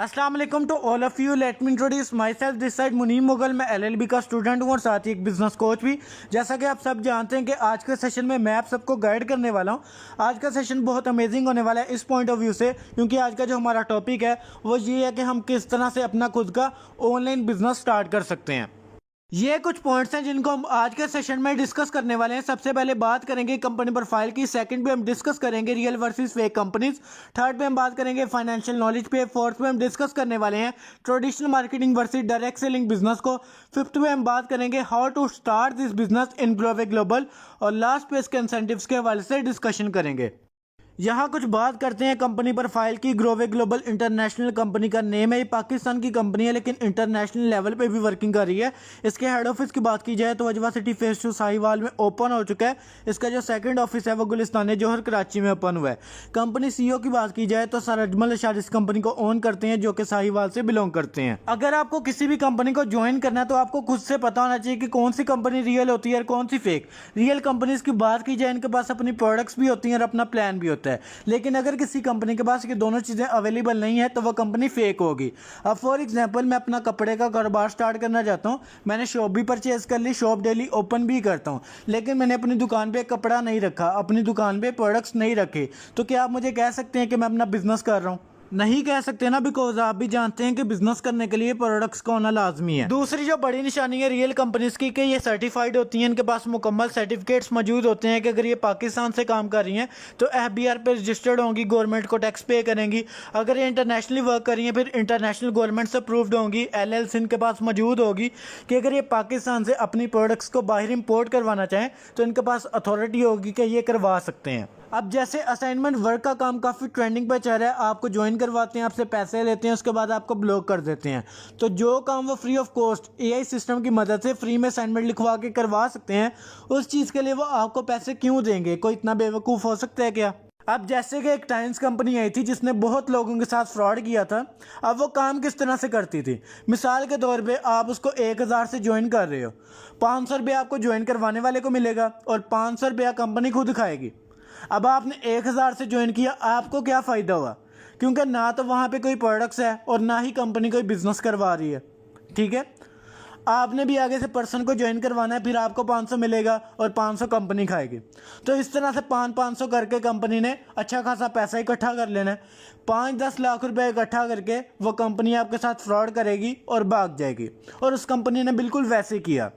अस्सलाम वालेकुम to all of you. Let me introduce myself. This side Munim Mughal. मैं LLB का स्टूडेंट हूँ और साथ ही एक बिजनेस कोच भी। जैसा कि आप सब जानते हैं कि आज के सेशन में मैं आप सबको गाइड करने वाला हूँ। आज का सेशन बहुत अमेजिंग होने वाला है इस पॉइंट ऑफ व्यू से, क्योंकि आज का जो हमारा टॉपिक है वो ये है कि हम किस तरह से अपना खुद का ऑनलाइन बिजनेस स्टार्ट कर सकते हैं। ये कुछ पॉइंट्स हैं जिनको हम आज के सेशन में डिस्कस करने वाले हैं। सबसे पहले बात करेंगे कंपनी प्रोफाइल की, सेकंड पे हम डिस्कस करेंगे real versus fake companies, third पे हम बात करेंगे फाइनेंशियल नॉलेज पे, फोर्थ पे हम डिस्कस करने वाले हैं traditional marketing versus direct selling business को, फिफ्थ पे हम बात करेंगे how to start this business in global, और लास्ट पे इसके इंसेंटिव्स के हवाले से डिस्कशन करेंगे। यहाँ कुछ बात करते हैं कंपनी प्रोफाइल की। ग्रोवे ग्लोबल इंटरनेशनल कंपनी का नेम है। ये पाकिस्तान की कंपनी है लेकिन इंटरनेशनल लेवल पे भी वर्किंग कर रही है। इसके हेड ऑफिस की बात की जाए तो अजवा सिटी फेस 2 साहिवाल में ओपन हो चुका है। इसका जो सेकंड ऑफिस है वो गुलिस्तान जौहर कराची में ओपन हुआ है। कंपनी सीईओ की बात की जाए तो सर अजमल अशार इस कंपनी को ओन करते हैं, जो कि साहिवाल से बिलोंग करते हैं। अगर आपको किसी भी कंपनी को ज्वाइन करना है तो आपको खुद से पता होना चाहिए कि कौन सी कंपनी रियल होती है और कौन सी फेक। रियल कंपनीज की बात की जाए, इनके पास अपनी प्रोडक्ट्स भी होती हैं और अपना प्लान भी होता है। लेकिन अगर किसी कंपनी के पास ये दोनों चीज़ें अवेलेबल नहीं है तो वह कंपनी फेक होगी। अब फॉर एग्जांपल मैं अपना कपड़े का कारोबार स्टार्ट करना चाहता हूँ। मैंने शॉप भी परचेज कर ली, शॉप डेली ओपन भी करता हूँ, लेकिन मैंने अपनी दुकान पे कपड़ा नहीं रखा, अपनी दुकान पे प्रोडक्ट्स नहीं रखे, तो क्या आप मुझे कह सकते हैं कि मैं अपना बिजनेस कर रहा हूँ? नहीं कह सकते ना, बिकॉज आप भी जानते हैं कि बिजनेस करने के लिए प्रोडक्ट्स का होना लाजमी है। दूसरी जो बड़ी निशानी है रियल कंपनीज की कि ये सर्टिफाइड होती हैं, इनके पास मुकम्मल सर्टिफिकेट्स मौजूद होते हैं कि अगर ये पाकिस्तान से काम कर रही हैं तो एफबीआर पे रजिस्टर्ड होंगी, गवर्नमेंट को टैक्स पे करेंगी। अगर ये इंटरनेशनली वर्क कर रही हैं फिर इंटरनेशनल गवर्नमेंट से अप्रूव्ड होंगी, LLC इनके पास मौजूद होगी कि अगर ये पाकिस्तान से अपनी प्रोडक्ट्स को बाहर इम्पोर्ट करवाना चाहें तो इनके पास अथॉरिटी होगी कि ये करवा सकते हैं। अब जैसे असाइनमेंट वर्क का काम काफ़ी ट्रेंडिंग पे चल रहा है, आपको ज्वाइन करवाते हैं, आपसे पैसे लेते हैं, उसके बाद आपको ब्लॉक कर देते हैं। तो जो काम वो free of cost AI system की मदद से फ्री में असाइनमेंट लिखवा के करवा सकते हैं, उस चीज़ के लिए वो आपको पैसे क्यों देंगे? कोई इतना बेवकूफ़ हो सकता है क्या? अब जैसे कि एक टाइम्स कंपनी आई थी जिसने बहुत लोगों के साथ फ्रॉड किया था। अब वो काम किस तरह से करती थी? मिसाल के तौर पे आप उसको 1000 से ज्वाइन कर रहे हो, 500 रुपये आपको ज्वाइन करवाने वाले को मिलेगा और 500 रुपया कंपनी खुद खाएगी। अब आपने 1000 से ज्वाइन किया, आपको क्या फ़ायदा हुआ? क्योंकि ना तो वहाँ पे कोई प्रोडक्ट्स है और ना ही कंपनी कोई बिजनेस करवा रही है। ठीक है, आपने भी आगे से पर्सन को ज्वाइन करवाना है, फिर आपको 500 मिलेगा और 500 कंपनी खाएगी। तो इस तरह से 500 करके कंपनी ने अच्छा खासा पैसा इकट्ठा कर लेना है। 5-10 लाख रुपए इकट्ठा करके वो कंपनी आपके साथ फ्रॉड करेगी और भाग जाएगी, और उस कंपनी ने बिल्कुल वैसे किया।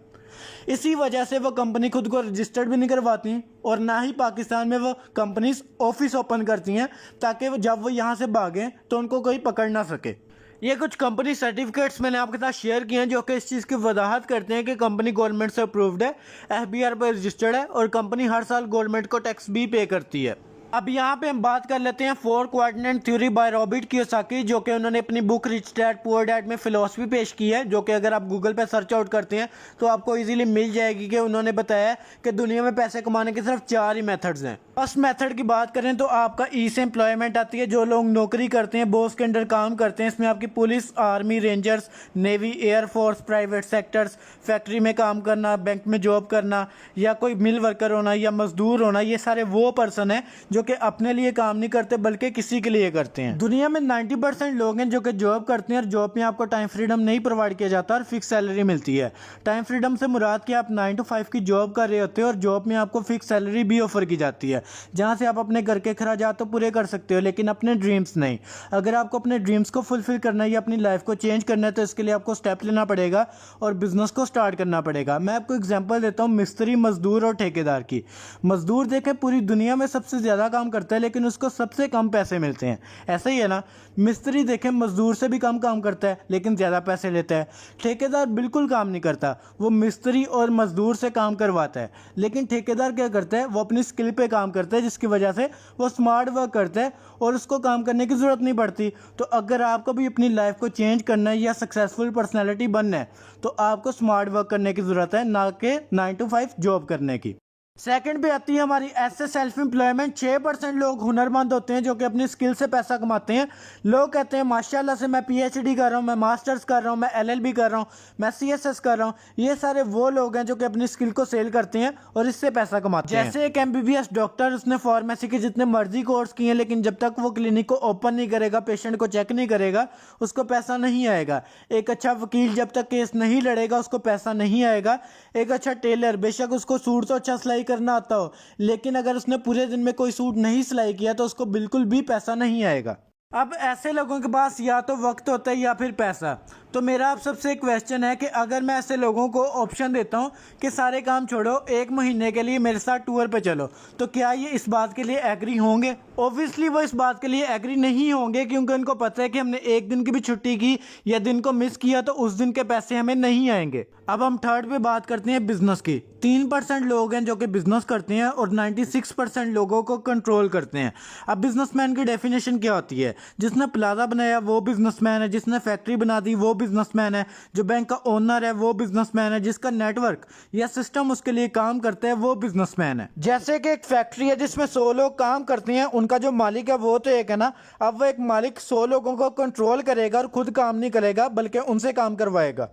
इसी वजह से वो कंपनी खुद को रजिस्टर्ड भी नहीं करवाती और ना ही पाकिस्तान में वो कंपनीज ऑफिस ओपन करती हैं, ताकि वो जब वो यहाँ से भागें तो उनको कोई पकड़ ना सके। ये कुछ कंपनी सर्टिफिकेट्स मैंने आपके साथ शेयर किए हैं जो कि इस चीज़ की वजाहत करते हैं कि कंपनी गवर्नमेंट से अप्रूव्ड है, FBR पर रजिस्टर्ड है और कंपनी हर साल गवर्नमेंट को टैक्स भी पे करती है। अब यहाँ पे हम बात कर लेते हैं 4 quadrant theory by Robert Kiyosaki, जो कि उन्होंने अपनी book rich dad poor dad में फिलॉसफी पेश की है, जो कि अगर आप गूगल पे सर्च आउट करते हैं तो आपको इजीली मिल जाएगी। कि उन्होंने बताया कि दुनिया में पैसे कमाने के सिर्फ 4 ही मेथड्स हैं। फर्स्ट मेथड की बात करें तो आपका ई से एम्प्लॉयमेंट आती है। जो लोग नौकरी करते हैं, बॉस के अंडर काम करते हैं, इसमें आपकी police, army, rangers, navy, air force, private sectors, factory में काम करना, बैंक में जॉब करना, या कोई मिल वर्कर होना या मजदूर होना, ये सारे वो पर्सन हैं जो कि अपने लिए काम नहीं करते बल्कि किसी के लिए करते हैं। दुनिया में 90% लोग हैं जो कि जॉब करते हैं और जॉब में आपको टाइम फ्रीडम नहीं प्रोवाइड किया जाता और फिक्स सैलरी मिलती है। टाइम फ्रीडम से मुराद कि आप 9 to 5 की जॉब कर रहे होते हो और जॉब में आपको फिक्स सैलरी भी ऑफर की जाती है, जहां से आप अपने घर के खर्चात तो पूरे कर सकते हो लेकिन अपने ड्रीम्स नहीं। अगर आपको अपने ड्रीम्स को फुलफिल करना है या अपनी लाइफ को चेंज करना है तो इसके लिए आपको स्टेप लेना पड़ेगा और बिजनेस को स्टार्ट करना पड़ेगा। मैं आपको एग्जांपल देता हूँ मिस्त्री, मजदूर और ठेकेदार की। मजदूर देखें पूरी दुनिया में सबसे ज़्यादा काम करता है लेकिन उसको सबसे कम पैसे मिलते हैं। ऐसा ही है ना। मिस्त्री देखें मजदूर से भी कम काम करता है लेकिन ज़्यादा पैसे लेता है। ठेकेदार बिल्कुल काम नहीं करता, वो मिस्त्री और मजदूर से काम करवाता है। लेकिन ठेकेदार क्या करता है, वो अपनी स्किल पे काम करता है, जिसकी वजह से वो स्मार्ट वर्क करता है और उसको काम करने की ज़रूरत नहीं पड़ती। तो अगर आपको भी अपनी लाइफ को चेंज करना है या सक्सेसफुल पर्सनैलिटी बनना है तो आपको स्मार्ट वर्क करने की ज़रूरत है, ना कि 9 to 5 जॉब करने की। सेकंड पे आती है हमारी ऐसे सेल्फ एम्प्लॉयमेंट। 6% लोग हुनरमंद होते हैं जो कि अपनी स्किल से पैसा कमाते हैं। लोग कहते हैं माशाल्लाह से मैं पीएचडी कर रहा हूँ, मैं मास्टर्स कर रहा हूँ, मैं एलएलबी कर रहा हूँ, मैं सीएसएस कर रहा हूँ। ये सारे वो लोग हैं जो कि अपनी स्किल को सेल करते हैं और इससे पैसा कमाते हैं। जैसे एक एमबीबीएस डॉक्टर, उसने फार्मेसी के जितने मर्जी कोर्स किए, लेकिन जब तक वो क्लिनिक को ओपन नहीं करेगा, पेशेंट को चेक नहीं करेगा, उसको पैसा नहीं आएगा। एक अच्छा वकील जब तक केस नहीं लड़ेगा, उसको पैसा नहीं आएगा। एक अच्छा टेलर, बेशक उसको सूट तो अच्छा सिलाई करना आता हो, लेकिन अगर उसने पूरे दिन में कोई सूट नहीं सिलाई किया तो उसको बिल्कुल भी पैसा नहीं आएगा। अब ऐसे लोगों के पास या तो वक्त होता है या फिर पैसा। तो मेरा आप सबसे एक क्वेश्चन है कि अगर मैं ऐसे लोगों को ऑप्शन देता हूं कि सारे काम छोड़ो, 1 महीने के लिए मेरे साथ टूर पे चलो, तो क्या ये इस बात के लिए एग्री होंगे? ऑब्वियसली वो इस बात के लिए एग्री नहीं होंगे, क्योंकि उनको पता है कि हमने एक दिन की भी छुट्टी की या दिन को मिस किया तो उस दिन के पैसे हमें नहीं आएंगे। अब हम थर्ड पे बात करते हैं बिजनेस की। 3% लोग हैं जो कि बिजनेस करते हैं और 96% लोगों को कंट्रोल करते हैं। अब बिजनेसमैन की डेफिनेशन क्या होती है? जिसने प्लाजा बनाया वो बिजनेसमैन है, जिसने फैक्ट्री बना दी वो बिजनेसमैन है, जो बैंक का ओनर है वो बिजनेसमैन है, जिसका नेटवर्क या सिस्टम उसके लिए काम करता है वो बिजनेसमैन है। जैसे कि एक फैक्ट्री है जिसमें 100 लोग काम करते हैं, उनका जो मालिक है वो तो एक है ना। अब वो एक मालिक 100 लोगों को कंट्रोल करेगा और खुद काम नहीं करेगा बल्कि उनसे काम करवाएगा।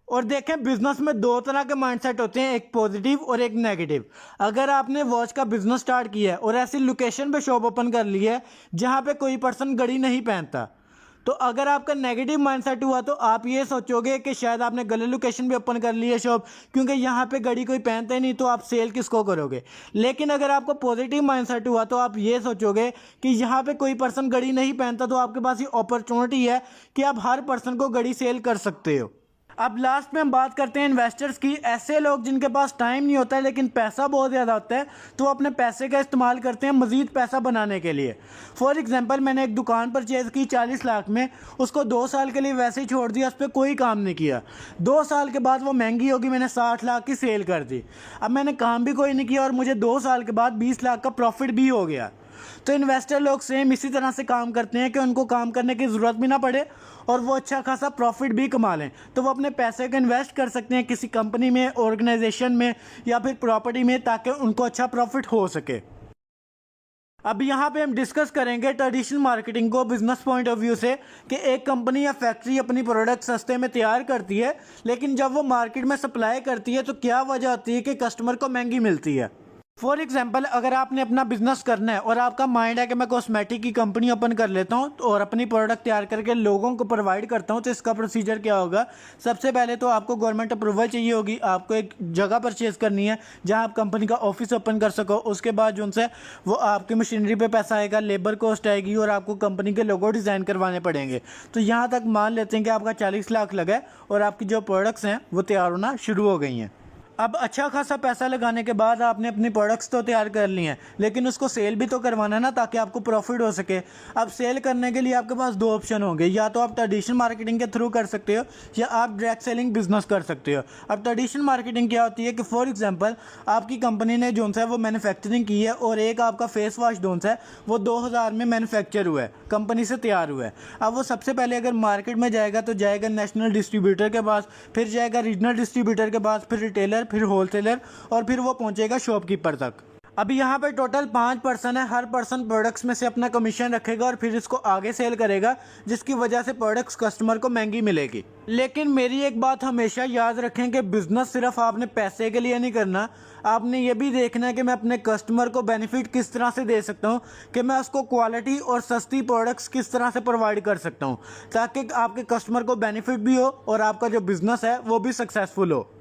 और देखें, बिजनेस में 2 तरह के माइंडसेट होते हैं, एक पॉजिटिव और एक नेगेटिव। अगर आपने वॉच का बिजनेस स्टार्ट किया है और ऐसी लोकेशन पे शॉप ओपन कर ली है जहां पे कोई पर्सन घड़ी नहीं पहनता, तो अगर आपका नेगेटिव माइंडसेट हुआ तो आप ये सोचोगे कि शायद आपने गलत लोकेशन पे ओपन कर ली है शॉप, क्योंकि यहाँ पे घड़ी कोई पहनता ही नहीं, तो आप सेल किसको करोगे। लेकिन अगर आपको पॉजिटिव माइंडसेट हुआ तो आप ये सोचोगे कि यहाँ पे कोई पर्सन घड़ी नहीं पहनता, तो आपके पास ये अपॉर्चुनिटी है कि आप हर पर्सन को घड़ी सेल कर सकते हो। अब लास्ट में हम बात करते हैं इन्वेस्टर्स की। ऐसे लोग जिनके पास टाइम नहीं होता है लेकिन पैसा बहुत ज़्यादा होता है, तो अपने पैसे का इस्तेमाल करते हैं मज़ीद पैसा बनाने के लिए। फॉर एग्जांपल, मैंने एक दुकान परचेज़ की 40 लाख में, उसको 2 साल के लिए वैसे ही छोड़ दिया, उस पर कोई काम नहीं किया। 2 साल के बाद वो महंगी होगी, मैंने 60 लाख की सेल कर दी। अब मैंने काम भी कोई नहीं किया और मुझे 2 साल के बाद 20 लाख का प्रॉफिट भी हो गया। तो इन्वेस्टर लोग सेम इसी तरह से काम करते हैं कि उनको काम करने की ज़रूरत भी ना पड़े और वो अच्छा खासा प्रॉफिट भी कमा लें। तो वो अपने पैसे को इन्वेस्ट कर सकते हैं किसी कंपनी में, ऑर्गेनाइजेशन में या फिर प्रॉपर्टी में, ताकि उनको अच्छा प्रॉफिट हो सके। अब यहाँ पे हम डिस्कस करेंगे ट्रेडिशनल मार्केटिंग को बिजनेस पॉइंट ऑफ व्यू से, कि एक कंपनी या फैक्ट्री अपनी प्रोडक्ट सस्ते में तैयार करती है, लेकिन जब वो मार्केट में सप्लाई करती है तो क्या वजह होती है कि कस्टमर को महंगी मिलती है। फॉर एग्जाम्पल, अगर आपने अपना बिजनेस करना है और आपका माइंड है कि मैं कॉस्मेटिक की कंपनी ओपन कर लेता हूं और अपनी प्रोडक्ट तैयार करके लोगों को प्रोवाइड करता हूं, तो इसका प्रोसीजर क्या होगा? सबसे पहले तो आपको गवर्नमेंट अप्रूवल चाहिए होगी, आपको एक जगह परचेज करनी है जहां आप कंपनी का ऑफिस ओपन कर सको। उसके बाद जो उनसे वो आपकी मशीनरी पे पैसा आएगा, लेबर कॉस्ट आएगी और आपको कंपनी के लोगो डिज़ाइन करवाने पड़ेंगे। तो यहाँ तक मान लेते हैं कि आपका 40 लाख लगा है और आपकी जो प्रोडक्ट्स हैं वो तैयार होना शुरू हो गई हैं। अब अच्छा खासा पैसा लगाने के बाद आपने अपनी प्रोडक्ट्स तो तैयार कर ली हैं, लेकिन उसको सेल भी तो करवाना है ना, ताकि आपको प्रॉफिट हो सके। अब सेल करने के लिए आपके पास 2 ऑप्शन होंगे, या तो आप ट्रेडिशनल मार्केटिंग के थ्रू कर सकते हो या आप डायरेक्ट सेलिंग बिजनेस कर सकते हो। अब ट्रेडिशनल मार्केटिंग क्या होती है कि फॉर एग्जांपल, आपकी कंपनी ने जो है वो मैन्युफैक्चरिंग की है और एक आपका फेस वॉश जो है वो 2000 में मैन्युफैक्चर हुआ है, कंपनी से तैयार हुआ है। अब वो सबसे पहले अगर मार्केट में जाएगा तो जाएगा नेशनल डिस्ट्रीब्यूटर के पास, फिर जाएगा रीजनल डिस्ट्रीब्यूटर के पास, फिर रिटेलर, फिर होलसेलर और फिर वो पहुंचेगा शॉपकीपर तक। अभी यहाँ पे टोटल 5 पर्सन है, हर पर्सन प्रोडक्ट्स में से अपना कमीशन रखेगा और फिर इसको आगे सेल करेगा, जिसकी वजह से प्रोडक्ट्स कस्टमर को महंगी मिलेगी। लेकिन मेरी एक बात हमेशा याद रखें कि बिजनेस सिर्फ आपने पैसे के लिए नहीं करना, आपने ये भी देखना है कि मैं अपने कस्टमर को बेनिफिट किस तरह से दे सकता हूँ, कि मैं उसको क्वालिटी और सस्ती प्रोडक्ट्स किस तरह से प्रोवाइड कर सकता हूँ, ताकि आपके कस्टमर को बेनिफिट भी हो और आपका जो बिजनेस है वो भी सक्सेसफुल हो।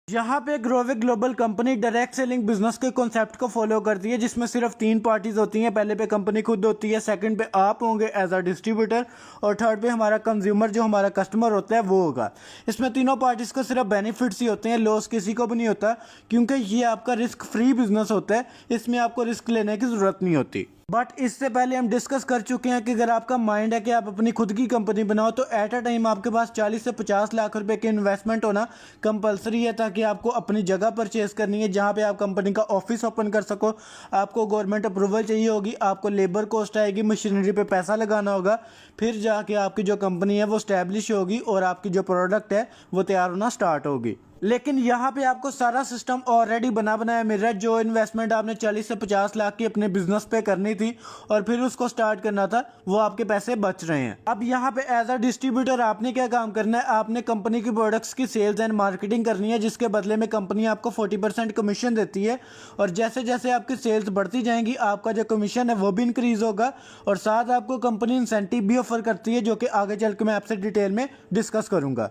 यहाँ पे Grovik global company direct selling business के कॉन्सेप्ट को फॉलो करती है, जिसमें सिर्फ 3 पार्टीज होती हैं। पहले पे कंपनी खुद होती है, सेकंड पे आप होंगे एज अ डिस्ट्रीब्यूटर, और थर्ड पे हमारा कंज्यूमर जो हमारा कस्टमर होता है वो होगा। इसमें तीनों पार्टीज को सिर्फ बेनिफिट्स ही होते हैं, लॉस किसी को भी नहीं होता, क्योंकि ये आपका रिस्क फ्री बिजनेस होता है, इसमें आपको रिस्क लेने की ज़रूरत नहीं होती। बट इससे पहले हम डिस्कस कर चुके हैं कि अगर आपका माइंड है कि आप अपनी खुद की कंपनी बनाओ, तो एट अ टाइम आपके पास 40 से 50 लाख रुपए की इन्वेस्टमेंट होना कंपलसरी है, ताकि आपको अपनी जगह परचेज करनी है जहां पे आप कंपनी का ऑफिस ओपन कर सको। आपको गवर्नमेंट अप्रूवल चाहिए होगी, आपको लेबर कॉस्ट आएगी, मशीनरी पे पैसा लगाना होगा, फिर जाके आपकी जो कंपनी है वो स्टैब्लिश होगी और आपकी जो प्रोडक्ट है वो तैयार होना स्टार्ट होगी। लेकिन यहाँ पे आपको सारा सिस्टम ऑलरेडी बना बनाया मिल रहा है। जो इन्वेस्टमेंट आपने 40 से 50 लाख की अपने बिजनेस पे करनी थी और फिर उसको स्टार्ट करना था, वो आपके पैसे बच रहे हैं। अब यहाँ पे एज अ डिस्ट्रीब्यूटर आपने क्या काम करना है, आपने कंपनी की प्रोडक्ट्स की सेल्स एंड मार्केटिंग करनी है, जिसके बदले में कंपनी आपको 40% कमीशन देती है। और जैसे जैसे आपकी सेल्स बढ़ती जाएंगी आपका जो कमीशन है वो भी इंक्रीज होगा, और साथ आपको कंपनी इंसेंटिव भी ऑफर करती है, जो कि आगे चल के मैं आपसे डिटेल में डिस्कस करूंगा।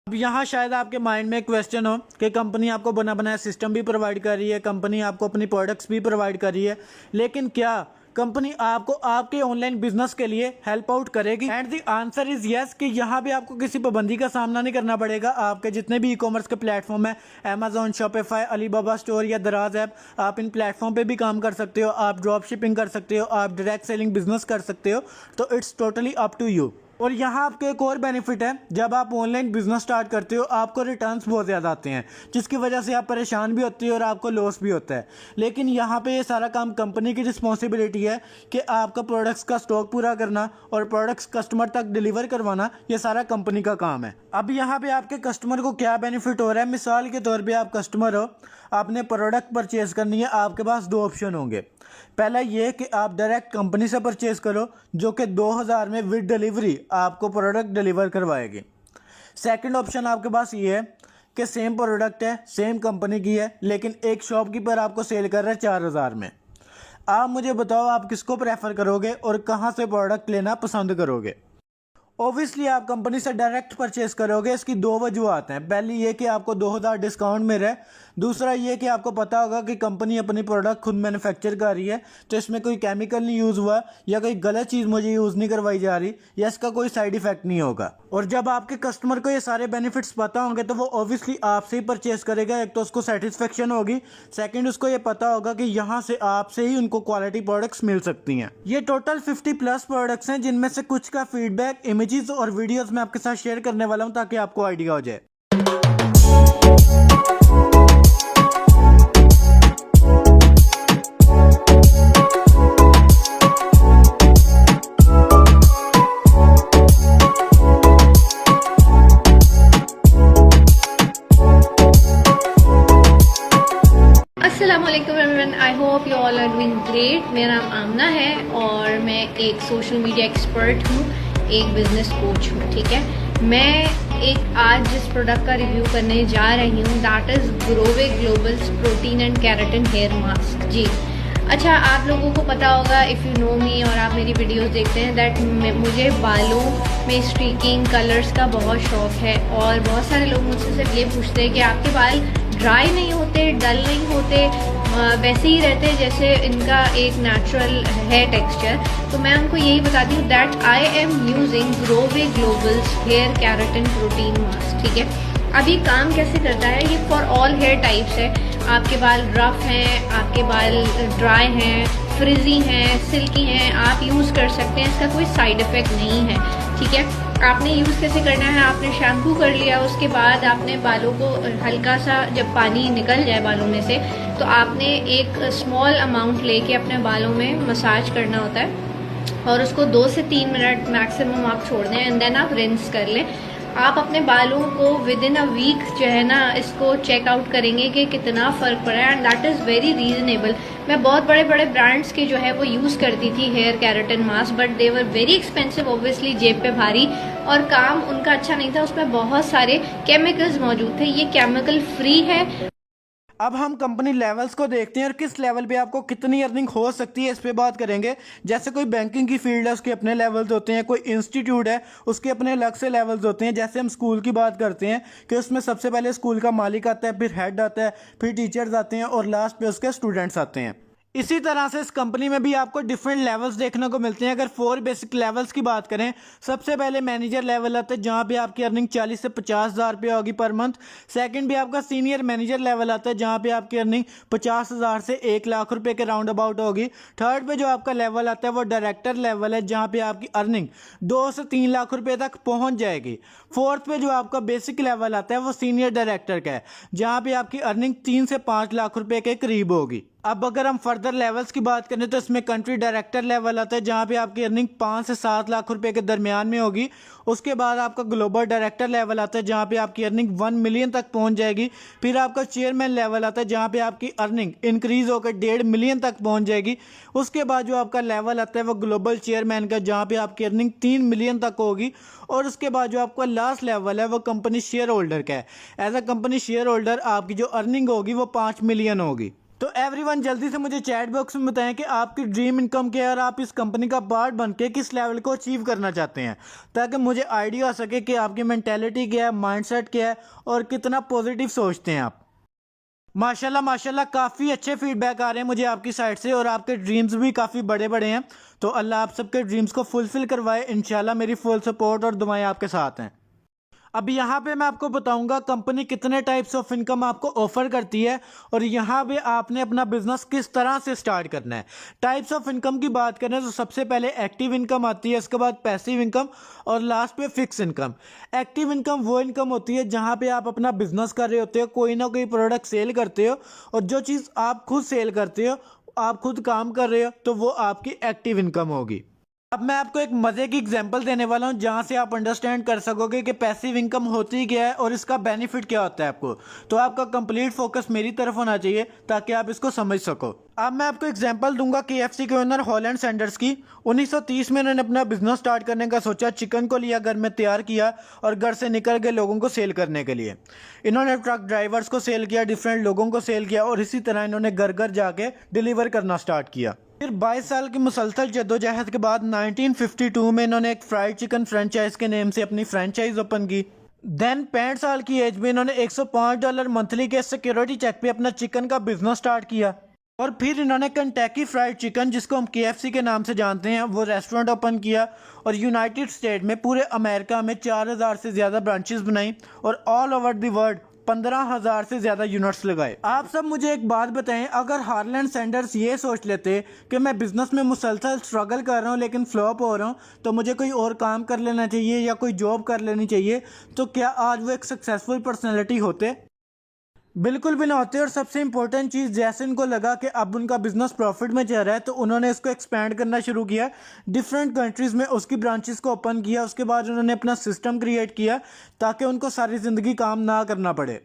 अब यहाँ शायद आपके माइंड में क्वेश्चन हो कि कंपनी आपको बना बनाया सिस्टम भी प्रोवाइड कर रही है, कंपनी आपको अपनी प्रोडक्ट्स भी प्रोवाइड कर रही है, लेकिन क्या कंपनी आपको आपके ऑनलाइन बिजनेस के लिए हेल्प आउट करेगी? And the answer is yes, कि यहाँ भी आपको किसी पाबंदी का सामना नहीं करना पड़ेगा। आपके जितने भी ई कॉमर्स के प्लेटफॉर्म है, अमेजोन, शॉपिफाई, अलीबाबा स्टोर या दराज ऐप, आप इन प्लेटफॉर्म पे भी काम कर सकते हो, आप ड्रॉप शिपिंग कर सकते हो, आप डायरेक्ट सेलिंग बिजनेस कर सकते हो। तो it's totally up to you. और यहाँ आपके एक और बेनिफिट है, जब आप ऑनलाइन बिजनेस स्टार्ट करते हो आपको रिटर्न्स बहुत ज़्यादा आते हैं, जिसकी वजह से आप परेशान भी होते हो और आपको लॉस भी होता है। लेकिन यहाँ पे ये सारा काम कंपनी की रिस्पॉन्सिबिलिटी है कि आपका प्रोडक्ट्स का स्टॉक पूरा करना और प्रोडक्ट्स कस्टमर तक डिलीवर करवाना, ये सारा कंपनी का काम है। अब यहाँ पे आपके कस्टमर को क्या बेनिफिट हो रहा है, मिसाल के तौर पर आप कस्टमर हो, आपने प्रोडक्ट परचेज करनी है, आपके पास दो ऑप्शन होंगे। पहला ये कि आप डायरेक्ट कंपनी से परचेज करो, जो कि 2000 में विद डिलीवरी आपको प्रोडक्ट डिलीवर करवाएगी। सेकंड ऑप्शन आपके पास ये है कि सेम प्रोडक्ट है, सेम कंपनी की है, लेकिन एक शॉपकीपर आपको सेल कर रहा है 4000 में। आप मुझे बताओ आप किसको प्रेफर करोगे और कहाँ से प्रोडक्ट लेना पसंद करोगे? ऑब्वियसली आप कंपनी से डायरेक्ट परचेज करोगे। इसकी दो वजूहत हैं। पहली ये कि आपको 2000 डिस्काउंट मिल रहा है, दूसरा ये कि आपको पता होगा कि कंपनी अपनी प्रोडक्ट खुद मैन्युफैक्चर कर रही है, तो इसमें कोई केमिकल नहीं यूज़ हुआ या कोई गलत चीज़ मुझे यूज़ नहीं करवाई जा रही या इसका कोई साइड इफेक्ट नहीं होगा। और जब आपके कस्टमर को ये सारे बेनिफिट्स पता होंगे तो वो ऑब्वियसली आपसे ही परचेज करेगा। एक तो उसको सेटिस्फेक्शन होगी, सेकंड उसको ये पता होगा कि यहाँ से आपसे ही उनको क्वालिटी प्रोडक्ट्स मिल सकती हैं। ये टोटल 50+ प्रोडक्ट्स हैं, जिनमें से कुछ का फीडबैक, इमेजेस और वीडियोस मैं आपके साथ शेयर करने वाला हूँ ताकि आपको आइडिया हो जाए। अस्सलामुअलैकुम everyone, I hope you all are doing great. मेरा नाम आमना है और मैं एक सोशल मीडिया एक्सपर्ट हूँ, एक बिजनेस कोच हूँ। ठीक है, मैं एक आज जिस प्रोडक्ट का रिव्यू करने जा रही हूँ that is Grove Global's protein and keratin hair mask. जी अच्छा, आप लोगों को पता होगा, इफ़ यू नो मी और आप मेरी वीडियोस देखते हैं, दैट मुझे बालों में स्ट्रीकिंग कलर्स का बहुत शौक है। और बहुत सारे लोग मुझसे सिर्फ ये पूछते हैं कि आपके बाल ड्राई नहीं होते, डल नहीं होते, वैसे ही रहते जैसे इनका एक नेचुरल है टेक्सचर। तो मैं उनको यही बताती हूँ that I am using Grove Global's hair keratin protein mask. ठीक है, अब ये काम कैसे करता है? ये फॉर ऑल हेयर टाइप्स है। आपके बाल रफ हैं, आपके बाल ड्राई हैं, फ्रिजी हैं, सिल्की हैं, आप यूज़ कर सकते हैं। इसका कोई साइड इफ़ेक्ट नहीं है। ठीक है, आपने यूज़ कैसे करना है? आपने शैम्पू कर लिया, उसके बाद आपने बालों को हल्का सा, जब पानी निकल जाए बालों में से, तो आपने एक स्मॉल अमाउंट लेके अपने बालों में मसाज करना होता है और उसको 2 से 3 मिनट मैक्सिमम आप छोड़ दें एंड देन आप रिंस कर लें। आप अपने बालों को विद इन अ वीक जो है ना, इसको चेकआउट करेंगे कि कितना फ़र्क पड़ा है, and that is very reasonable. मैं बहुत बड़े बड़े ब्रांड्स के जो है वो यूज़ करती थी hair keratin mask, but they were very expensive, obviously जेब पे भारी, और काम उनका अच्छा नहीं था। उसमें बहुत सारे केमिकल्स मौजूद थे। ये केमिकल फ्री है। अब हम कंपनी लेवल्स को देखते हैं और किस लेवल पे आपको कितनी अर्निंग हो सकती है, इस पे बात करेंगे। जैसे कोई बैंकिंग की फील्ड है, उसके अपने लेवल्स होते हैं। कोई इंस्टीट्यूट है, उसके अपने अलग से लेवल्स होते हैं। जैसे हम स्कूल की बात करते हैं कि उसमें सबसे पहले स्कूल का मालिक आता है, फिर हेड आता है, फिर टीचर्स आते हैं और लास्ट पे उसके स्टूडेंट्स आते हैं। इसी तरह से इस कंपनी में भी आपको डिफरेंट लेवल्स देखने को मिलते हैं। अगर 4 बेसिक लेवल्स की बात करें, सबसे पहले मैनेजर लेवल आता है, जहां पे आपकी अर्निंग 40 से 50 हज़ार रुपये होगी पर मंथ। सेकंड भी आपका सीनियर मैनेजर लेवल आता है, जहां पे आपकी अर्निंग 50 हज़ार से 1 लाख रुपए के राउंड अबाउट होगी। थर्ड पे जो आपका लेवल आता है वो डायरेक्टर लेवल है, जहाँ पे आपकी अर्निंग 2 से 3 लाख रुपये तक पहुँच जाएगी। फोर्थ पे जो आपका बेसिक लेवल आता है वो सीनियर डायरेक्टर का है, जहाँ पे आपकी अर्निंग 3 से 5 लाख रुपये के करीब होगी। अब अगर हम फर्दर लेवल्स की बात करें तो इसमें कंट्री डायरेक्टर लेवल आता है जहां पे आपकी अर्निंग 5 से 7 लाख रुपए के दरमियान में होगी। उसके बाद आपका ग्लोबल डायरेक्टर लेवल आता है जहां पे आपकी अर्निंग 1 मिलियन तक पहुंच जाएगी। फिर आपका चेयरमैन लेवल आता है जहां पे आपकी अर्निंग इंक्रीज होकर 1.5 मिलियन तक पहुंच जाएगी। उसके बाद जो आपका लेवल आता है वो ग्लोबल चेयरमैन का जहां पे आपकी अर्निंग 3 मिलियन तक होगी। और उसके बाद जो आपका लास्ट लेवल है वो कंपनी शेयर होल्डर का है। As a company shareholder आपकी जो अर्निंग होगी वो 5 मिलियन होगी। तो एवरीवन जल्दी से मुझे चैट बॉक्स में बताएं कि आपकी ड्रीम इनकम क्या है और आप इस कंपनी का पार्ट बन के किस लेवल को अचीव करना चाहते हैं, ताकि मुझे आइडिया आ सके कि आपकी मेंटेलिटी क्या है, माइंडसेट क्या है और कितना पॉजिटिव सोचते हैं आप। माशाल्लाह माशाल्लाह काफ़ी अच्छे फीडबैक आ रहे हैं मुझे आपकी साइड से और आपके ड्रीम्स भी काफ़ी बड़े बड़े हैं। तो अल्लाह आप सबके ड्रीम्स को फुलफिल करवाए। इंशाल्लाह मेरी फुल सपोर्ट और दुआएं आपके साथ हैं। अब यहाँ पे मैं आपको बताऊंगा कंपनी कितने टाइप्स ऑफ इनकम आपको ऑफर करती है और यहाँ पे आपने अपना बिजनेस किस तरह से स्टार्ट करना है। टाइप्स ऑफ इनकम की बात करें तो सबसे पहले एक्टिव इनकम आती है, इसके बाद पैसिव इनकम और लास्ट पे फिक्स इनकम। एक्टिव इनकम वो इनकम होती है जहाँ पे आप अपना बिजनेस कर रहे होते हो, कोई ना कोई प्रोडक्ट सेल करते हो और जो चीज़ आप खुद सेल करते हो, आप खुद काम कर रहे हो, तो वो आपकी एक्टिव इनकम होगी। अब मैं आपको एक मज़े की एग्जांपल देने वाला हूं जहां से आप अंडरस्टैंड कर सकोगे कि पैसिव इनकम होती क्या है और इसका बेनिफिट क्या होता है आपको। तो आपका कंप्लीट फोकस मेरी तरफ होना चाहिए ताकि आप इसको समझ सको। अब मैं आपको एग्जांपल दूंगा KFC के ओनर हॉलैंड सैंडर्स की। 1930 में इन्होंने अपना बिजनेस स्टार्ट करने का सोचा, चिकन को लिया, घर में तैयार किया और घर से निकल गए लोगों को सेल करने के लिए। इन्होंने ट्रक ड्राइवर्स को सेल किया, डिफरेंट लोगों को सेल किया और इसी तरह इन्होंने घर घर जाके डिलीवर करना स्टार्ट किया। फिर 22 साल की मुसलसल जद्दोजहद के बाद 1952 में इन्होंने एक फ्राइड चिकन फ्रेंचाइज के नेम से अपनी फ्रेंचाइज ओपन की। देन 65 साल की एज में इन्होंने $105 मंथली के सिक्योरिटी चेक पे अपना चिकन का बिजनेस स्टार्ट किया। और फिर इन्होंने कंटैकी फ्राइड चिकन, जिसको हम KFC के नाम से जानते हैं, वो रेस्टोरेंट ओपन किया और यूनाइटेड स्टेट में पूरे अमेरिका में 4000 से ज़्यादा ब्रांचेस बनाई और ऑल ओवर द वर्ल्ड 15,000 से ज़्यादा यूनिट्स लगाए। आप सब मुझे एक बात बताएं, अगर हार्लैंड सैंडर्स ये सोच लेते कि मैं बिजनेस में मुसलसल स्ट्रगल कर रहा हूँ लेकिन फ्लॉप हो रहा हूँ, तो मुझे कोई और काम कर लेना चाहिए या कोई जॉब कर लेनी चाहिए, तो क्या आज वो एक सक्सेसफुल पर्सनैलिटी होते? बिल्कुल भी ना होते। और सबसे इंपॉर्टेंट चीज़, जैसे इनको लगा कि अब उनका बिजनेस प्रॉफिट में चल रहा है तो उन्होंने इसको एक्सपैंड करना शुरू किया, डिफरेंट कंट्रीज़ में उसकी ब्रांचेस को ओपन किया। उसके बाद उन्होंने अपना सिस्टम क्रिएट किया ताकि उनको सारी ज़िंदगी काम ना करना पड़े।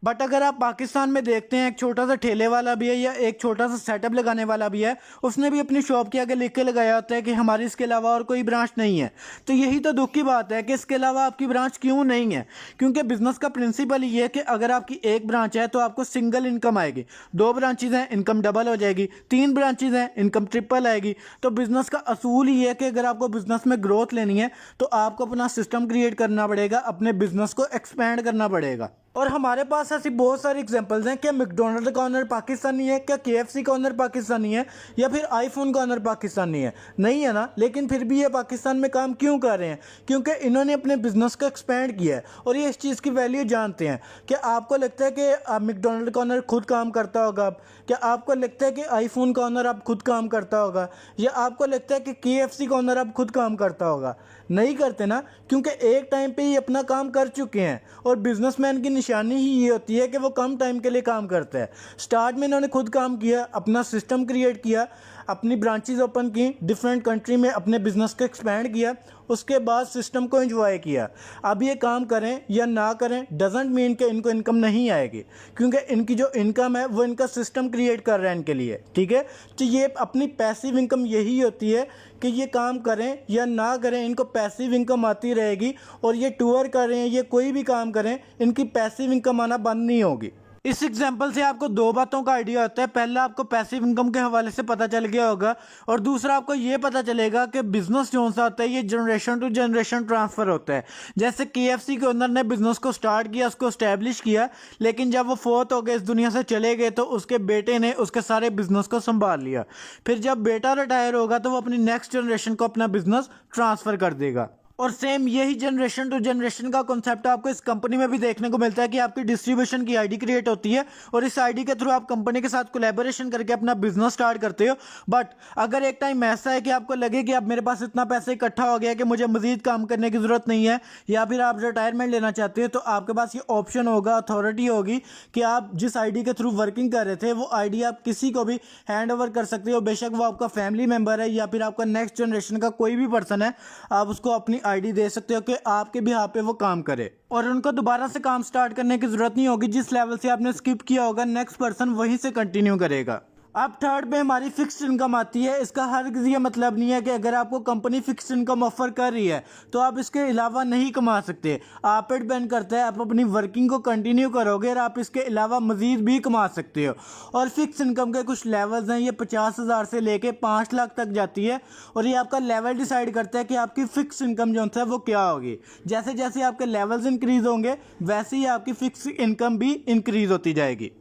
बट अगर आप पाकिस्तान में देखते हैं, एक छोटा सा ठेले वाला भी है या एक छोटा सा सेटअप लगाने वाला भी है, उसने भी अपनी शॉप के आगे लिख के लगाया होता है कि हमारी इसके अलावा और कोई ब्रांच नहीं है। तो यही तो दुख की बात है कि इसके अलावा आपकी ब्रांच क्यों नहीं है। क्योंकि बिजनेस का प्रिंसिपल ये है कि अगर आपकी एक ब्रांच है तो आपको सिंगल इनकम आएगी, 2 ब्रांचेज हैं इनकम डबल हो जाएगी, 3 ब्रांचेज हैं इनकम ट्रिपल आएगी। तो बिजनेस का असूल ही है कि अगर आपको बिजनेस में ग्रोथ लेनी है तो आपको अपना सिस्टम क्रिएट करना पड़ेगा, अपने बिजनेस को एक्सपैंड करना पड़ेगा। और हमारे पास ऐसी बहुत सारी एग्जांपल्स हैं। क्या मैकडोनल्ड का ओनर पाकिस्तानी है? क्या KFC का ओनर पाकिस्तानी है? या फिर आईफोन का ओनर पाकिस्तानी है? नहीं है ना। लेकिन फिर भी ये पाकिस्तान में काम क्यों कर रहे हैं? क्योंकि इन्होंने अपने बिजनेस को एक्सपैंड किया है और ये इस चीज़ की वैल्यू जानते हैं। क्या आपको लगता है कि मैकडोनल्ड का ओनर खुद काम करता होगा? क्या आपको लगता है कि आईफोन का ओनर अब खुद काम करता होगा? या आपको लगता है कि KFC का ओनर अब खुद काम करता होगा? नहीं करते ना, क्योंकि एक टाइम पे ही अपना काम कर चुके हैं। और बिजनेसमैन की निशानी ही ये होती है कि वो कम टाइम के लिए काम करता है। स्टार्ट में इन्होंने खुद काम किया, अपना सिस्टम क्रिएट किया, अपनी ब्रांचेस ओपन की, डिफरेंट कंट्री में अपने बिजनेस को एक्सपैंड किया, उसके बाद सिस्टम को एंजॉय किया। अब ये काम करें या ना करें डजेंट मीन कि इनको इनकम नहीं आएगी, क्योंकि इनकी जो इनकम है वो इनका सिस्टम क्रिएट कर रहा है इनके लिए। ठीक है, तो ये अपनी पैसिव इनकम यही होती है कि ये काम करें या ना करें इनको पैसिव इनकम आती रहेगी। और ये टूर करें, ये कोई भी काम करें, इनकी पैसिव इनकम आना बंद नहीं होगी। इस एग्जाम्पल से आपको 2 बातों का आइडिया होता है। पहला, आपको पैसिव इनकम के हवाले से पता चल गया होगा और दूसरा आपको ये पता चलेगा कि बिजनेस जो सा होता है ये जनरेशन टू जनरेशन ट्रांसफ़र होता है। जैसे KFC के ओनर ने बिजनेस को स्टार्ट किया, उसको इस्टेब्लिश किया, लेकिन जब वो फोत हो गए, इस दुनिया से चले गए, तो उसके बेटे ने उसके सारे बिजनेस को संभाल लिया। फिर जब बेटा रिटायर होगा तो वो अपनी नेक्स्ट जनरेशन को अपना बिजनेस ट्रांसफ़र कर देगा। और सेम यही जनरेशन टू जनरेशन का कॉन्सेप्ट आपको इस कंपनी में भी देखने को मिलता है कि आपकी डिस्ट्रीब्यूशन की आईडी क्रिएट होती है और इस आईडी के थ्रू आप कंपनी के साथ कोलैबोरेशन करके अपना बिजनेस स्टार्ट करते हो। बट अगर एक टाइम ऐसा है कि आपको लगे कि अब मेरे पास इतना पैसा इकट्ठा हो गया कि मुझे मजीद काम करने की जरूरत नहीं है या फिर आप रिटायरमेंट लेना चाहते हो, तो आपके पास ये ऑप्शन होगा, अथॉरिटी होगी कि आप जिस आईडी के थ्रू वर्किंग कर रहे थे वो आईडी आप किसी को भी हैंड ओवर कर सकते हो। बेशक वो आपका फैमिली मेंबर है या फिर आपका नेक्स्ट जनरेशन का कोई भी पर्सन है, आप उसको अपनी आईडी दे सकते हो कि आपके भी यहाँ पे वो काम करे और उनको दोबारा से काम स्टार्ट करने की जरूरत नहीं होगी। जिस लेवल से आपने स्किप किया होगा नेक्स्ट पर्सन वहीं से कंटिन्यू करेगा। अब थर्ड पे हमारी फिक्स्ड इनकम आती है। इसका हर ये मतलब नहीं है कि अगर आपको कंपनी फिक्स्ड इनकम ऑफर कर रही है तो आप इसके अलावा नहीं कमा सकते। आप पे डिपेंड करता है, आप अपनी वर्किंग को कंटिन्यू करोगे और आप इसके अलावा मजीद भी कमा सकते हो। और फिक्स इनकम के कुछ लेवल्स हैं, ये 50,000 से लेके 5 लाख तक जाती है और ये आपका लेवल डिसाइड करता है कि आपकी फिक्स इनकम जो है वो क्या होगी। जैसे जैसे आपके लेवल्स इंक्रीज होंगे वैसे ही आपकी फिक्स इनकम भी इंक्रीज होती जाएगी।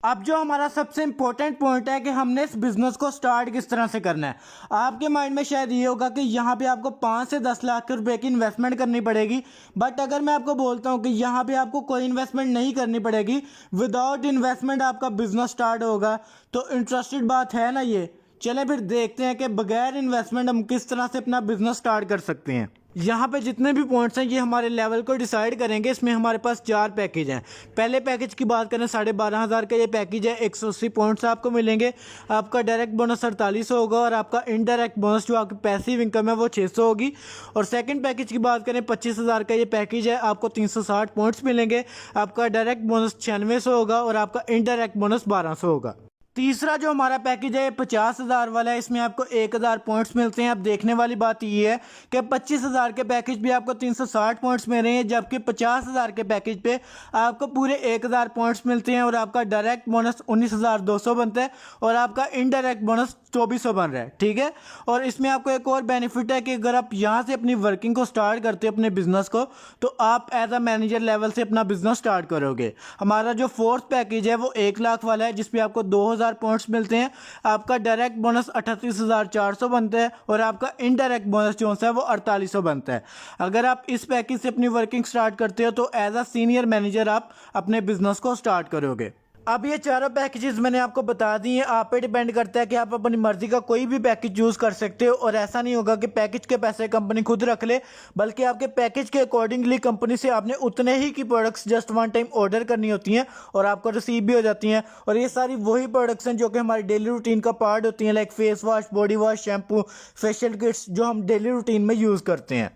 अब जो हमारा सबसे इंपॉर्टेंट पॉइंट है कि हमने इस बिजनेस को स्टार्ट किस तरह से करना है। आपके माइंड में शायद ये होगा कि यहाँ पे आपको 5 से 10 लाख रुपए की इन्वेस्टमेंट करनी पड़ेगी, बट अगर मैं आपको बोलता हूँ कि यहाँ पे आपको कोई इन्वेस्टमेंट नहीं करनी पड़ेगी, विदाउट इन्वेस्टमेंट आपका बिजनेस स्टार्ट होगा, तो इंटरेस्टेड बात है ना ये। चलें फिर देखते हैं कि बगैर इन्वेस्टमेंट हम किस तरह से अपना बिजनेस स्टार्ट कर सकते हैं। यहाँ पे जितने भी पॉइंट्स हैं ये हमारे लेवल को डिसाइड करेंगे। इसमें हमारे पास 4 पैकेज हैं। पहले पैकेज की बात करें 12,500 का ये पैकेज है, 180 पॉइंट्स आपको मिलेंगे। आपका डायरेक्ट बोनस 4800 होगा और आपका इनडायरेक्ट बोनस जो आपकी पैसिव इनकम है वो 600 होगी। और सेकंड पैकेज की बात करें 25,000 का ये पैकेज है, आपको 360 पॉइंट्स मिलेंगे। आपका डायरेक्ट बोनस 9600 होगा और आपका इनडायरेक्ट बोनस 1200 होगा। तीसरा जो हमारा पैकेज है 50,000 वाला है, इसमें आपको 1,000 पॉइंट्स मिलते हैं। अब देखने वाली बात ये है कि 25,000 के पैकेज भी आपको 360 पॉइंट्स मिल रहे हैं, जबकि 50,000 के पैकेज पे आपको पूरे 1,000 पॉइंट्स मिलते हैं और आपका डायरेक्ट बोनस 19,200 बनता है और आपका इनडायरेक्ट बोनस 2400 बन रहा है। ठीक है, और इसमें आपको एक और बेनिफिट है कि अगर आप यहाँ से अपनी वर्किंग को स्टार्ट करते हो अपने बिजनेस को, तो आप एज अ मैनेजर लेवल से अपना बिजनेस स्टार्ट करोगे। हमारा जो फोर्थ पैकेज है वो 1 लाख वाला है, जिसपे आपको 2,000 पॉइंट्स मिलते हैं। आपका डायरेक्ट बोनस 38,400 बनता है और आपका इनडायरेक्ट बोनस जो है वो 4800 बनता है। अगर आप इस पैकेज से अपनी वर्किंग स्टार्ट करते हो तो एज अ सीनियर मैनेजर आप अपने बिजनेस को स्टार्ट करोगे। अब ये चारों पैकेजेस मैंने आपको बता दिए, आप पे डिपेंड करता है कि आप अपनी मर्जी का कोई भी पैकेज चूज कर सकते हो। और ऐसा नहीं होगा कि पैकेज के पैसे कंपनी खुद रख ले, बल्कि आपके पैकेज के अकॉर्डिंगली कंपनी से आपने उतने ही की products just one time order करनी होती हैं और आपको रिसीव भी हो जाती हैं। और ये सारी वही प्रोडक्ट्स हैं जो कि हमारी डेली रूटीन का पार्ट होती हैं, like face wash, body wash, shampoo, facial kits, जो हम डेली रूटीन में यूज़ करते हैं।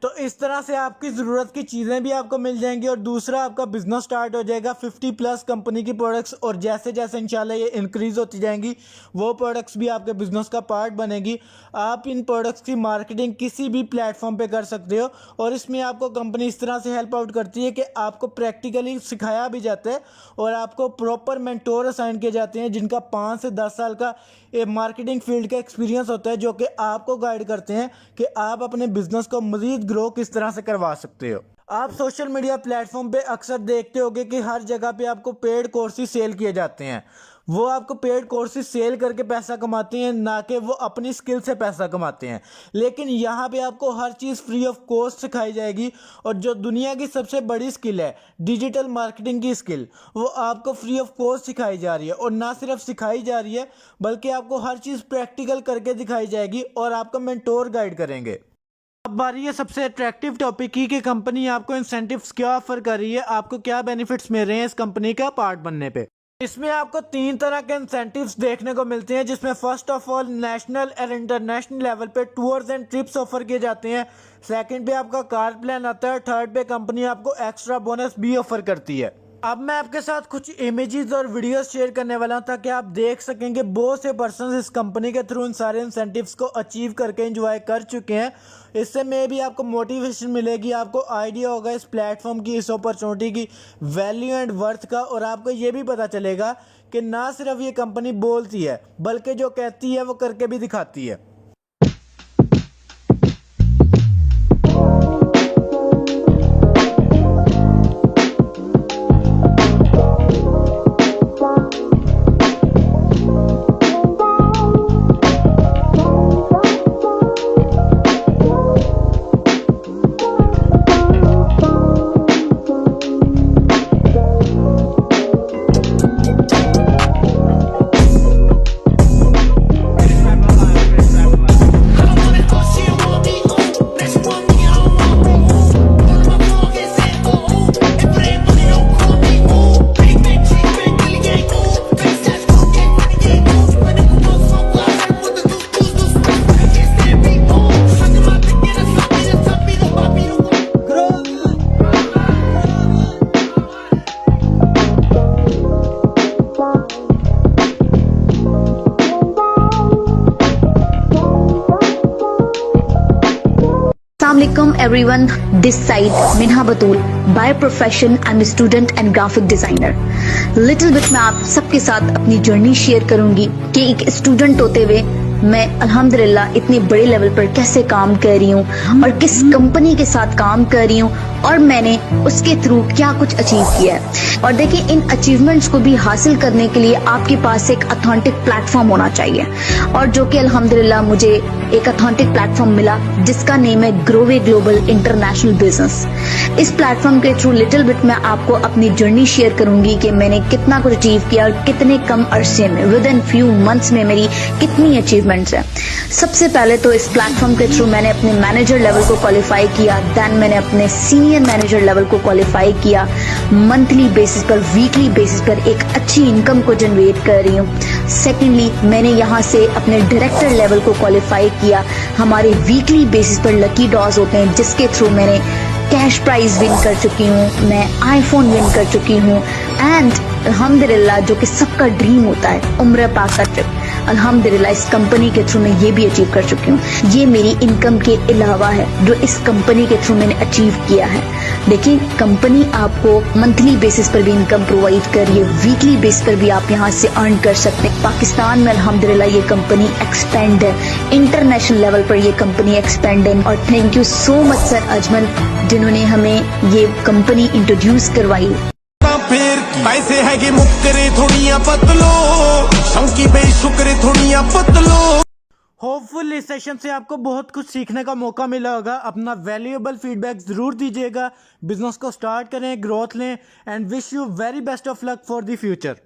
तो इस तरह से आपकी ज़रूरत की चीज़ें भी आपको मिल जाएंगी और दूसरा आपका बिजनेस स्टार्ट हो जाएगा। 50+ कंपनी की प्रोडक्ट्स, और जैसे जैसे इंशाल्लाह ये इंक्रीज़ होती जाएंगी वो प्रोडक्ट्स भी आपके बिजनेस का पार्ट बनेगी। आप इन प्रोडक्ट्स की मार्केटिंग किसी भी प्लेटफॉर्म पे कर सकते हो और इसमें आपको कंपनी इस तरह से हेल्प आउट करती है कि आपको प्रैक्टिकली सिखाया भी जाता है और आपको प्रॉपर मेंटोर असाइन किए जाते हैं जिनका 5 से 10 साल का मार्केटिंग फील्ड का एक्सपीरियंस होता है, जो कि आपको गाइड करते हैं कि आप अपने बिजनेस को मजीद ग्रो किस तरह से करवा सकते हो। आप सोशल मीडिया प्लेटफॉर्म पे अक्सर देखते होगे कि हर जगह पे आपको पेड कोर्सेज सेल किए जाते हैं। वो आपको पेड कोर्सेज सेल करके पैसा कमाते हैं, ना कि वो अपनी स्किल से पैसा कमाते हैं। लेकिन यहाँ पे आपको हर चीज़ फ्री ऑफ कॉस्ट सिखाई जाएगी और जो दुनिया की सबसे बड़ी स्किल है डिजिटल मार्केटिंग की स्किल, वो आपको फ्री ऑफ कॉस्ट सिखाई जा रही है। और ना सिर्फ सिखाई जा रही है बल्कि आपको हर चीज़ प्रैक्टिकल करके दिखाई जाएगी और आपका मेंटोर गाइड करेंगे। अब बारी है सबसे अट्रैक्टिव टॉपिक की कि कंपनी आपको इंसेंटिव्स क्या ऑफर कर रही है, आपको क्या बेनिफिट्स मिल रहे हैं इस कंपनी का पार्ट बनने पे। इसमें आपको 3 तरह के इंसेंटिव्स देखने को मिलते हैं, जिसमें फर्स्ट ऑफ ऑल नेशनल और इंटरनेशनल लेवल पे टूर्स एंड ट्रिप्स ऑफर किए जाते हैं। सेकंड पे आपका कार प्लान आता है। थर्ड पे कंपनी आपको एक्स्ट्रा बोनस भी ऑफर करती है। अब मैं आपके साथ कुछ इमेजेस और वीडियोस शेयर करने वाला हूं ताकि आप देख सकें कि बहुत से पर्सन इस कंपनी के थ्रू इन सारे इंसेंटिव्स को अचीव करके एंजॉय कर चुके हैं। इससे में भी आपको मोटिवेशन मिलेगी, आपको आइडिया होगा इस प्लेटफॉर्म की, इस अपॉर्चुनिटी की वैल्यू एंड वर्थ का, और आपको ये भी पता चलेगा कि ना सिर्फ ये कंपनी बोलती है बल्कि जो कहती है वो करके भी दिखाती है। Assalamualaikum everyone, this side Minha Batul, by profession I'm a student and graphic designer. Little bit मैं आप सबके साथ अपनी जर्नी शेयर करूंगी कि एक स्टूडेंट होते हुए मैं अल्हम्दुलिल्लाह इतने बड़े लेवल पर कैसे काम कर रही हूँ और किस कंपनी के साथ काम कर रही हूँ और मैंने उसके थ्रू क्या कुछ अचीव किया है। और देखिए, इन अचीवमेंट्स को भी हासिल करने के लिए आपके पास एक ऑथेंटिक प्लेटफॉर्म होना चाहिए, और जो कि अल्हम्दुलिल्लाह मुझे एक ऑथेंटिक प्लेटफॉर्म मिला जिसका नेम है ग्रोवे ग्लोबल इंटरनेशनल बिजनेस। इस प्लेटफॉर्म के थ्रू लिटिल बिट मैं आपको अपनी जर्नी शेयर करूंगी कि मैंने कितना कुछ अचीव किया और कितने कम अरसे में, विद इन फ्यू मंथ्स में मेरी कितनी अचीवमेंट्स है। सबसे पहले तो इस प्लेटफॉर्म के थ्रू मैंने अपने मैनेजर लेवल को क्वालिफाई किया, देन मैंने अपने सीनियर मैनेजर लेवल को क्वालिफाई किया। मंथली बेसिस पर, वीकली बेसिस पर एक अच्छी इनकम को जनरेट कर रही हूँ। सेकेंडली, मैंने यहाँ से अपने डायरेक्टर लेवल को क्वालिफाई किया। हमारे वीकली बेसिस पर लकी ड्रॉज होते हैं जिसके थ्रू मैंने कैश प्राइज विन कर चुकी हूँ, मैं आईफोन विन कर चुकी हूँ, एंड अल्हम्दुलिल्लाह जो कि सबका ड्रीम होता है, उम्र पाक का ट्रिप, अल्हम्दुलिल्लाह इस कंपनी के थ्रू मैं ये भी अचीव कर चुकी हूँ। ये मेरी इनकम के अलावा है जो इस कंपनी के थ्रू मैंने अचीव किया है। देखिए, कंपनी आपको मंथली बेसिस पर भी इनकम प्रोवाइड कर रही है, वीकली बेसिस पर भी आप यहाँ से अर्न कर सकते हैं। पाकिस्तान में अल्हम्दुलिल्लाह ये कंपनी एक्सपेंड है, इंटरनेशनल लेवल पर ये कंपनी एक्सपेंड है। और thank you so much sir Ajmal जिन्होंने हमें ये कंपनी इंट्रोड्यूस करवाई। फिर पैसे है मुक्करे थोड़ियां पतलो, शौकी बेशुक्रे थोड़ियां पतलो। होपफुल इस सेशन से आपको बहुत कुछ सीखने का मौका मिला होगा। अपना वैल्यूएबल फीडबैक ज़रूर दीजिएगा। बिजनेस को स्टार्ट करें, ग्रोथ लें, and wish you very best of luck for the future.